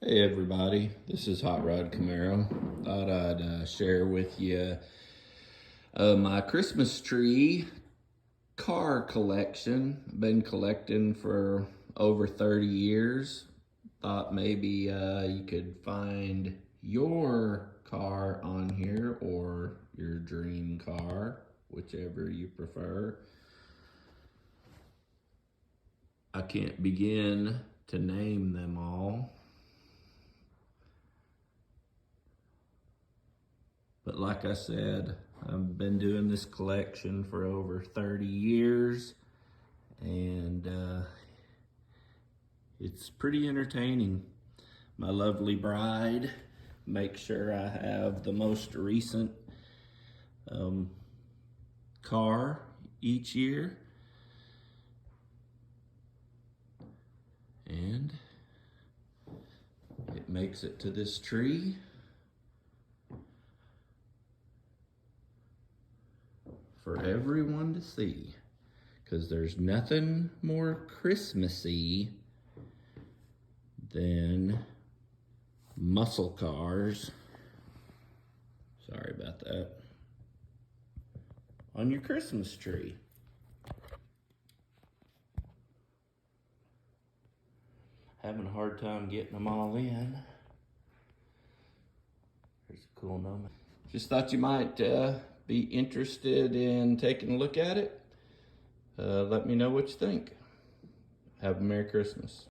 Hey everybody, this is Hot Rod Camaro. Thought I'd share with you my Christmas tree car collection. Been collecting for over 30 years. Thought maybe you could find your car on here or your dream car, whichever you prefer. I can't begin to name them all. But like I said, I've been doing this collection for over 30 years and it's pretty entertaining. My lovely bride makes sure I have the most recent car each year. And it makes it to this tree. For everyone to see, because there's nothing more Christmassy than muscle cars, sorry about that, on your Christmas tree. Having a hard time getting them all in. There's a cool number. Just thought you might be interested in taking a look at it. Let me know what you think. Have a Merry Christmas.